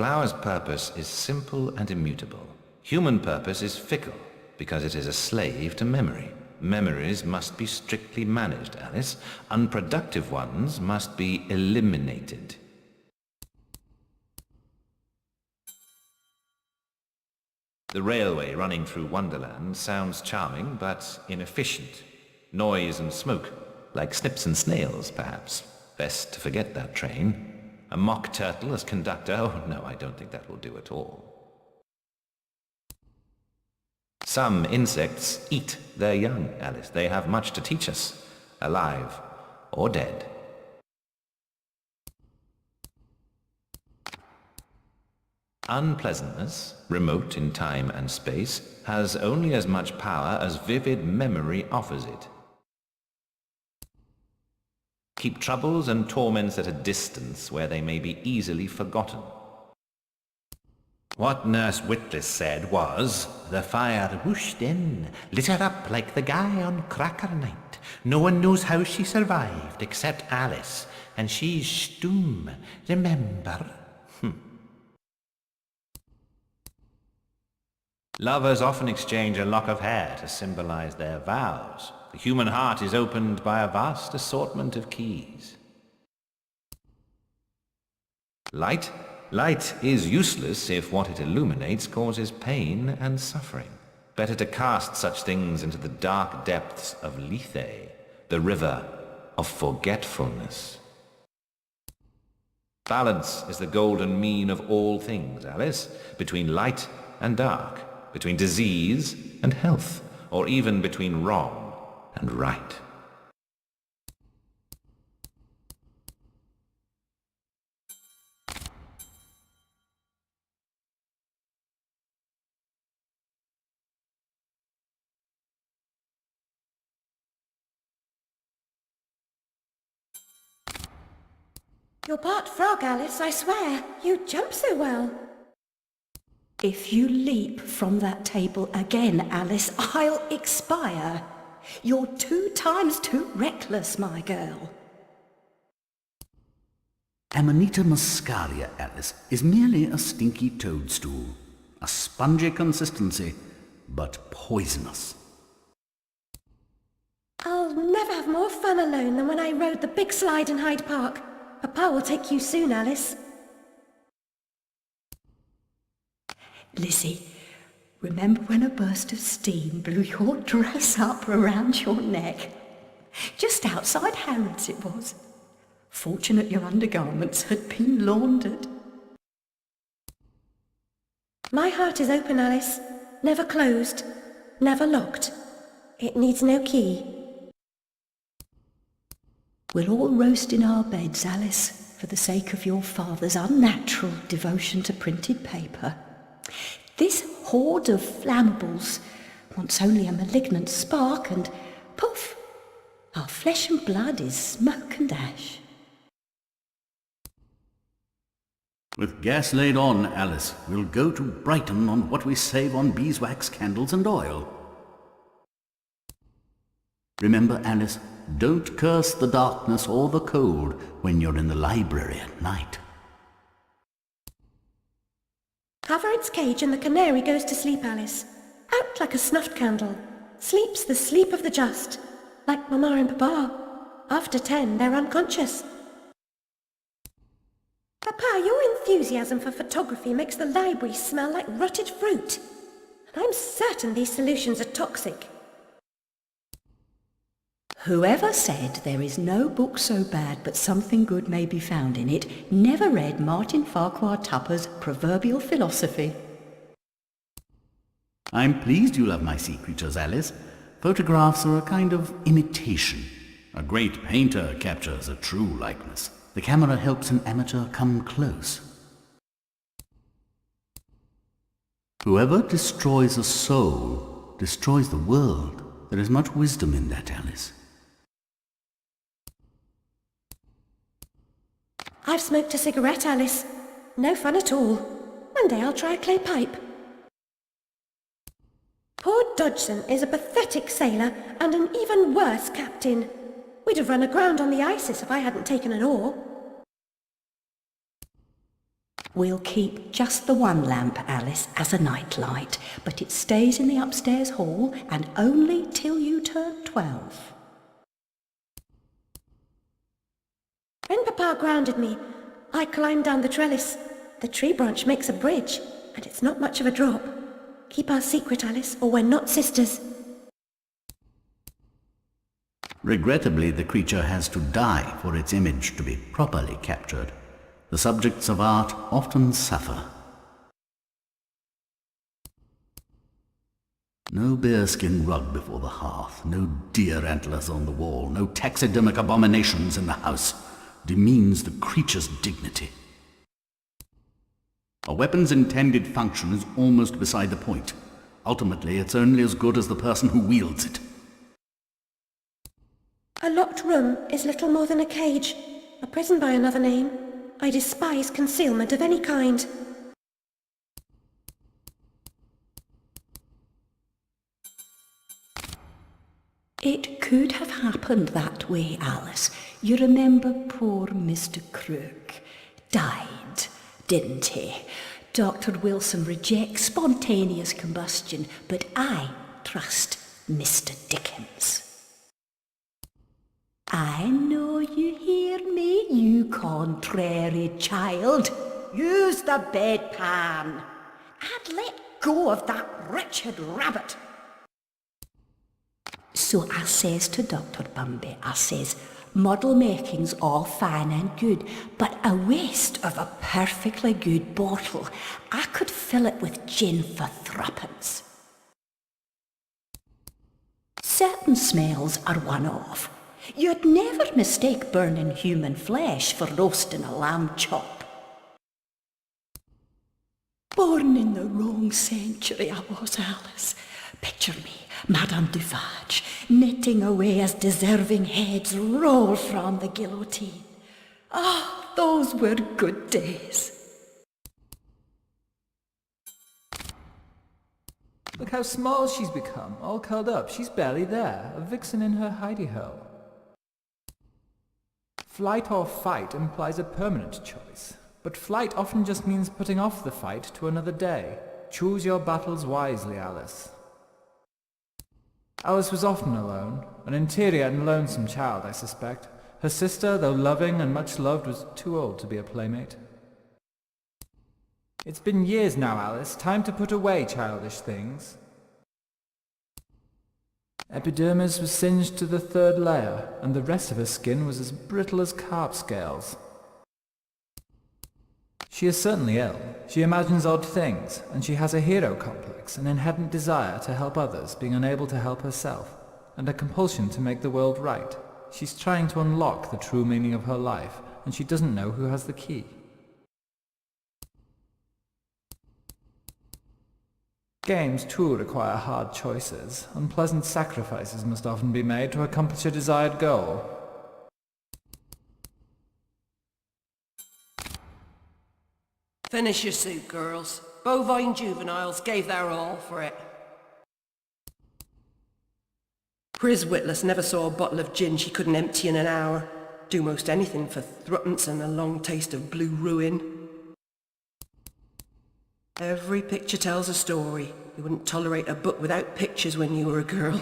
flower's purpose is simple and immutable. Human purpose is fickle, because it is a slave to memory. Memories must be strictly managed, Alice. Unproductive ones must be eliminated. The railway running through Wonderland sounds charming, but inefficient. Noise and smoke, like snips and snails, perhaps. Best to forget that train. A mock turtle as conductor? Oh, no, I don't think that will do at all. Some insects eat their young, Alice. They have much to teach us, alive or dead. Unpleasantness, remote in time and space, has only as much power as vivid memory offers it. Keep troubles and torments at a distance where they may be easily forgotten. What Nurse Witless said was, the fire whooshed in, lit her up like the guy on Cracker Night. No one knows how she survived except Alice, and she's Stoom, remember? Lovers often exchange a lock of hair to symbolize their vows. The human heart is opened by a vast assortment of keys. Light? Light is useless if what it illuminates causes pain and suffering. Better to cast such things into the dark depths of Lethe, the river of forgetfulness. Balance is the golden mean of all things, Alice, between light and dark, between disease and health, or even between wrong and right. You're part frog, Alice, I swear. You jump so well. If you leap from that table again, Alice, I'll expire. You're 2 times too reckless, my girl. Amanita muscaria, Alice, is merely a stinky toadstool. A spongy consistency, but poisonous. I'll never have more fun alone than when I rode the big slide in Hyde Park. Papa will take you soon, Alice. Lizzie, remember when a burst of steam blew your dress up around your neck? Just outside Harrods it was. Fortunate your undergarments had been laundered. My heart is open, Alice. Never closed. Never locked. It needs no key. We'll all roast in our beds, Alice, for the sake of your father's unnatural devotion to printed paper. This hoard of flammables wants only a malignant spark and poof, our flesh and blood is smoke and ash. With gas laid on, Alice, we'll go to Brighton on what we save on beeswax, candles and oil. Remember, Alice, don't curse the darkness or the cold when you're in the library at night. Cover its cage and the canary goes to sleep, Alice. Out like a snuffed candle. Sleeps the sleep of the just. Like Mama and Papa. After 10, they're unconscious. Papa, your enthusiasm for photography makes the library smell like rotted fruit. And I'm certain these solutions are toxic. Whoever said there is no book so bad but something good may be found in it never read Martin Farquhar Tupper's Proverbial Philosophy. I'm pleased you love my sea creatures, Alice. Photographs are a kind of imitation. A great painter captures a true likeness. The camera helps an amateur come close. Whoever destroys a soul destroys the world. There is much wisdom in that, Alice. I've smoked a cigarette, Alice. No fun at all. One day I'll try a clay pipe. Poor Dodgson is a pathetic sailor and an even worse captain. We'd have run aground on the Isis if I hadn't taken an oar. We'll keep just the one lamp, Alice, as a night light, but it stays in the upstairs hall and only till you turn 12. When Papa grounded me, I climbed down the trellis. The tree branch makes a bridge, and it's not much of a drop. Keep our secret, Alice, or we're not sisters. Regrettably, the creature has to die for its image to be properly captured. The subjects of art often suffer. No bearskin rug before the hearth, no deer antlers on the wall, no taxidermic abominations in the house. Demeans the creature's dignity. A weapon's intended function is almost beside the point. Ultimately, it's only as good as the person who wields it. A locked room is little more than a cage, a prison by another name. I despise concealment of any kind. It could have happened that way, Alice. You remember poor Mr. Crook died, didn't he? Dr. Wilson rejects spontaneous combustion, but I trust Mr. Dickens. I know you hear me, you contrary child. Use the bedpan and let go of that wretched rabbit. So I says to Dr. Bumby, I says, model making's all fine and good, but a waste of a perfectly good bottle. I could fill it with gin for threepence. Certain smells are one-off. You'd never mistake burning human flesh for roasting a lamb chop. Born in the wrong century I was, Alice. Picture me, Madame Duvage, knitting away as deserving heads roll from the guillotine. Ah, those were good days. Look how small she's become, all curled up. She's barely there, a vixen in her hidey-hole. Flight or fight implies a permanent choice, but flight often just means putting off the fight to another day. Choose your battles wisely, Alice. Alice was often alone, an interior and lonesome child, I suspect. Her sister, though loving and much loved, was too old to be a playmate. It's been years now, Alice. Time to put away childish things. Epidermis was singed to the third layer, and the rest of her skin was as brittle as carp scales. She is certainly ill. She imagines odd things, and she has a hero complex, an inherent desire to help others, being unable to help herself, and a compulsion to make the world right. She's trying to unlock the true meaning of her life, and she doesn't know who has the key. Games, too, require hard choices. Unpleasant sacrifices must often be made to accomplish a desired goal. Finish your soup, girls. Bovine juveniles gave their all for it. Pris Witless never saw a bottle of gin she couldn't empty in an hour. Do most anything for threepence and a long taste of blue ruin. Every picture tells a story. You wouldn't tolerate a book without pictures when you were a girl.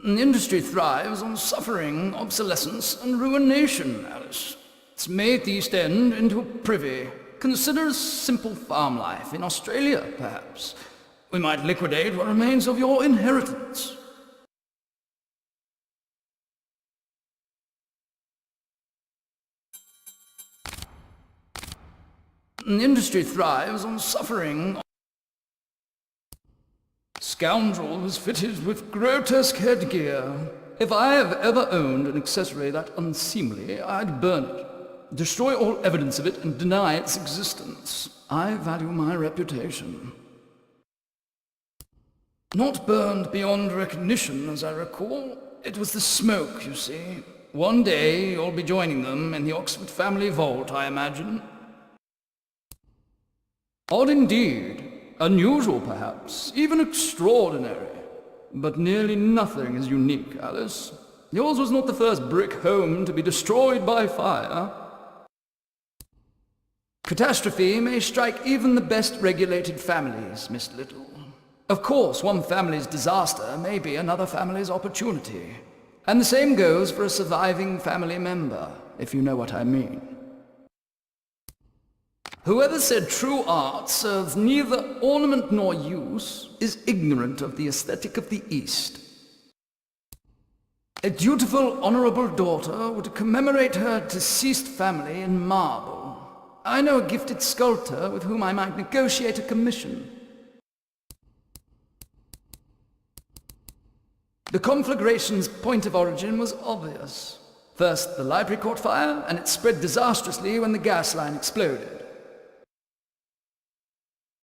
Industry thrives on suffering, obsolescence, and ruination, Alice. It's made the East End into a privy. Consider a simple farm life in Australia, perhaps. We might liquidate what remains of your inheritance. Industry thrives on suffering. Scoundrel was fitted with grotesque headgear. If I have ever owned an accessory that unseemly, I'd burn it. Destroy all evidence of it and deny its existence. I value my reputation. Not burned beyond recognition, as I recall. It was the smoke, you see. One day you'll be joining them in the Oxford family vault, I imagine. Odd indeed. Unusual, perhaps. Even extraordinary. But nearly nothing is unique, Alice. Yours was not the first brick home to be destroyed by fire. Catastrophe may strike even the best regulated families, Miss Little. Of course, one family's disaster may be another family's opportunity. And the same goes for a surviving family member, if you know what I mean. Whoever said true art serves neither ornament nor use is ignorant of the aesthetic of the East. A dutiful, honorable daughter would commemorate her deceased family in marble. I know a gifted sculptor with whom I might negotiate a commission. The conflagration's point of origin was obvious. First, the library caught fire, and it spread disastrously when the gas line exploded.